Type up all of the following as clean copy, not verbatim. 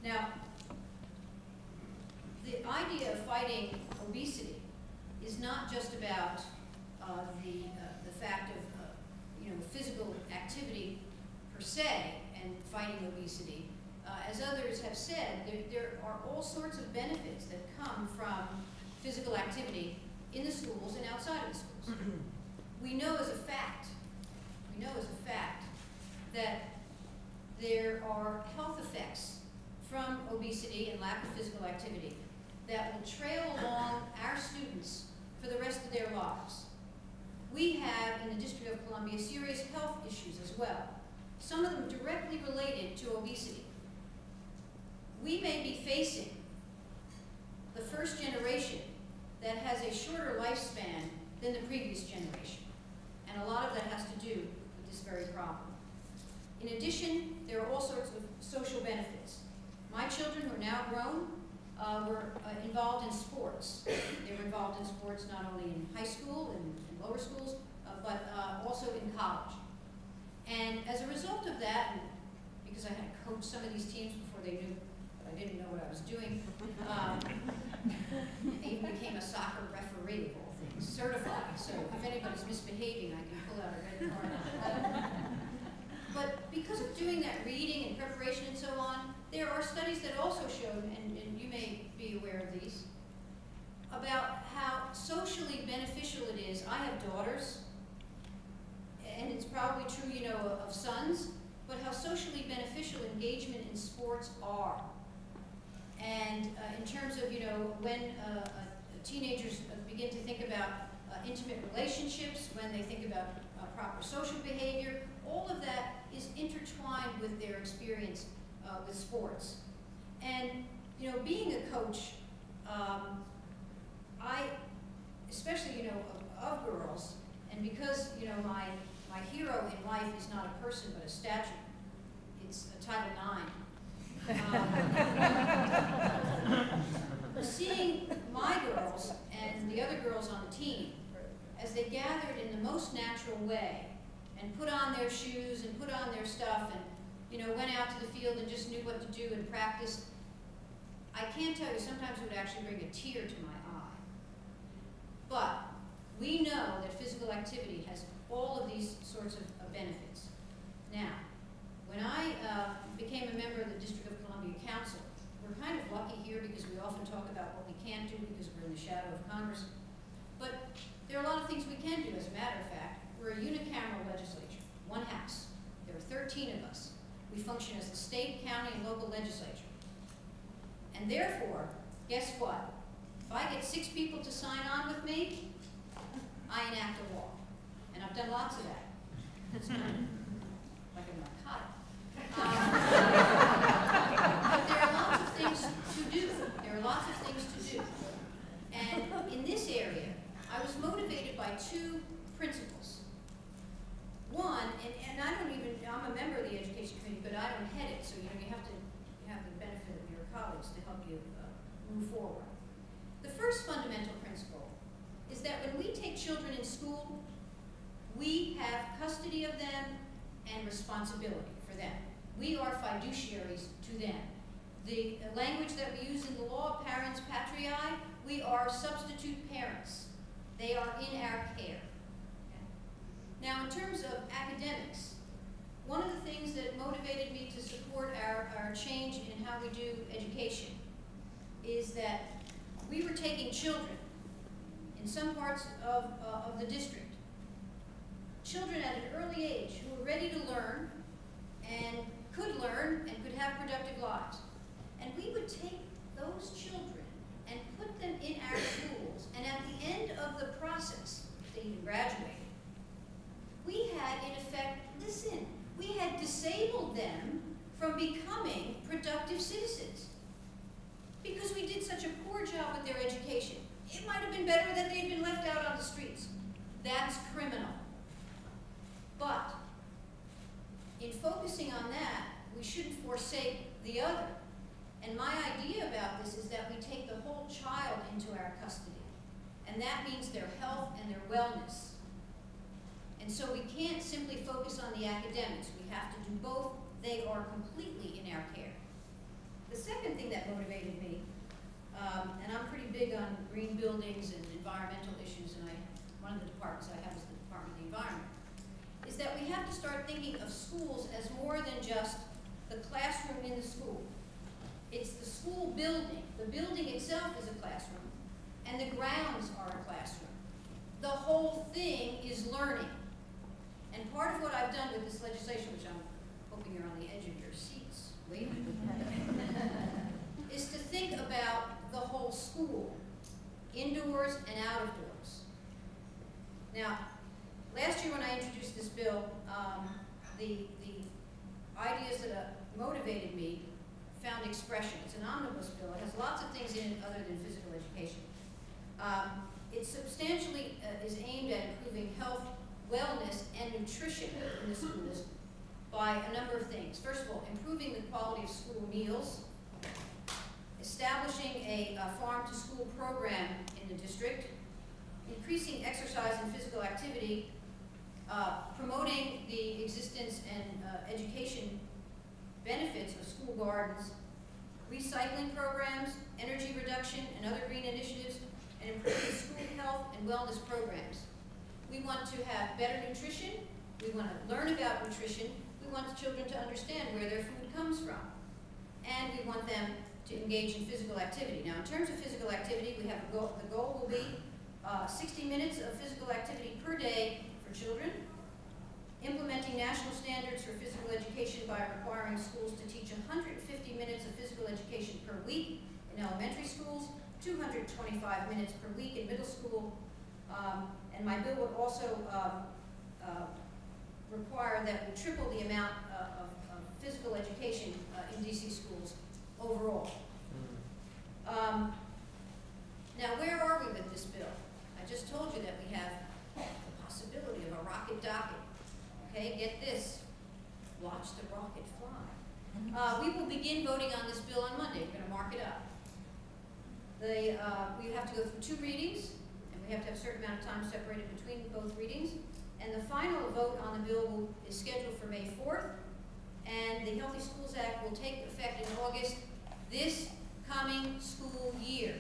Now, the idea of fighting obesity is not just about the fact of physical activity per se and fighting obesity. As others have said, there are all sorts of benefits that come from physical activity in the schools and outside of the schools. We know as a fact that there are health effects from obesity and lack of physical activity that will trail along our students for the rest of their lives. We have, in the District of Columbia, serious health issues as well, some of them directly related to obesity. We may be facing the first generation that has a shorter lifespan than the previous generation, and a lot of that has to do with this very problem. In addition, there are all sorts of social benefits. My children, who are now grown, were involved in sports. They were involved in sports not only in high school and lower schools, but also in college. And as a result of that, and because I had coached some of these teams before they knew that I didn't know what I was doing, I even became a soccer referee of all things, certified. So if anybody's misbehaving, I can pull out a red card. But because of doing that reading and preparation and so on, there are studies that also showed, and you may be aware of these, about how socially beneficial it is. I have daughters, and it's probably true, of sons, but how socially beneficial engagement in sports are. And in terms of, when teenagers begin to think about intimate relationships, when they think about proper social behavior, all of that is intertwined with their experience with sports. And, being a coach, I, especially, of girls, and because, my hero in life is not a person but a statue, it's a Title IX. Seeing my girls and the other girls on the team, as they gathered in the most natural way and put on their shoes and put on their stuff and went out to the field and just knew what to do and practiced, I can't tell you, sometimes it would actually bring a tear to my eye. But we know that physical activity has all of these sorts of benefits. Now, when I became a member of the District of Columbia Council, we're kind of lucky here because we often talk about what we can't do because we're in the shadow of Congress. But there are a lot of things we can do, as a matter of fact. We're a unicameral legislature, one house. There are 13 of us. We function as the state, county, and local legislature. And therefore, guess what? If I get 6 people to sign on with me, I enact a law. And I've done lots of that. It's kind of like a narcotic. But there are lots of things to do. There are lots of things to do. And in this area, I was motivated by 2 principles. One, and I'm a member of the Education Committee, but I don't head it, so you have the benefit of your colleagues to help you move forward. The first fundamental principle is that when we take children in school, we have custody of them and responsibility for them. We are fiduciaries to them. The language that we use in the law, parents patriae, we are substitute parents. They are in our care. Now, in terms of academics, one of the things that motivated me to support our change in how we do education is that we were taking children in some parts of the district, children at an early age who were ready to learn and could have productive lives. And we would take those children and put them in our schools, and at the end of the process, if they even graduated, we had, in effect, we had disabled them from becoming productive citizens because we did such a poor job with their education. It might have been better that they had been left out on the streets. That's criminal. But in focusing on that, we shouldn't forsake the other. And my idea about this is that we take the whole child into our custody. And that means their health and their wellness. And so we can't simply focus on the academics. We have to do both. They are completely in our care. The second that motivated me, and I'm pretty big on green buildings and environmental issues, and one of the departments I have is the Department of the Environment, is that we have to start thinking of schools as more than just the classroom in the school. It's the school building. The building itself is a classroom, and the grounds are a classroom. The whole thing is learning. And part of what I've done with this legislation, which I'm hoping you're on the edge of your seats waiting, is to think about the whole school, indoors and out of doors. Now, last year when I introduced this bill, the ideas that motivated me found expression. It's an omnibus bill. It has lots of things in it other than physical education. It substantially is aimed at improving health, wellness, and nutrition in the schools by a number of things. First of all, improving the quality of school meals, establishing a farm-to-school program in the district, increasing exercise and physical activity, promoting the existence and education benefits of school gardens, recycling programs, energy reduction, and other green initiatives, and improving school health and wellness programs. We want to have better nutrition. We want to learn about nutrition. We want the children to understand where their food comes from. And we want them to engage in physical activity. Now, in terms of physical activity, we have a goal. The goal will be 60 minutes of physical activity per day for children, implementing national standards for physical education by requiring schools to teach 150 minutes of physical education per week in elementary schools, 225 minutes per week in middle school, and my bill would also require that we triple the amount of physical education in DC schools overall. Now, where are we with this bill? I just told you that we have the possibility of a rocket docket. Okay, get this. Watch the rocket fly. We will begin voting on this bill on Monday. We're going to mark it up. We have to go through 2 readings, and we have to have a certain amount of time separated between both readings. And the final vote on the bill is scheduled for May 4th, and the Healthy Schools Act will take effect in August this coming school year.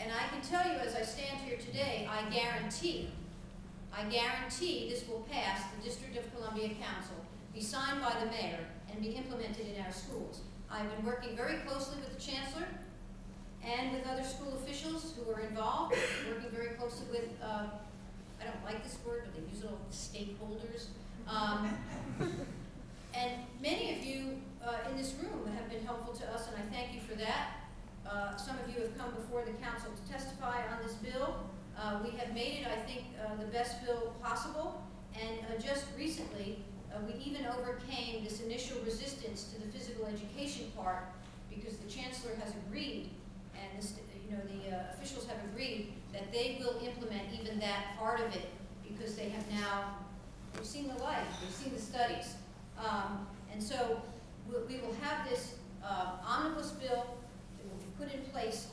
And I can tell you, as I stand here today, I guarantee this will pass the District of Columbia Council, be signed by the mayor, and be implemented in our schools. I've been working very closely with the Chancellor and with other school officials who are involved, working very closely with, I don't like this word, but they use it all, stakeholders. And many of you in this room have been helpful to us, and I thank you for that. Some of you have come before the council to testify on this bill. We have made it, I think, the best bill possible, and just recently, we even overcame this initial resistance to the physical education part because the Chancellor has agreed, and the officials have agreed that they will implement even that part of it because they have now, they've seen the light, they've seen the studies. And so we will have this omnibus bill that will be put in place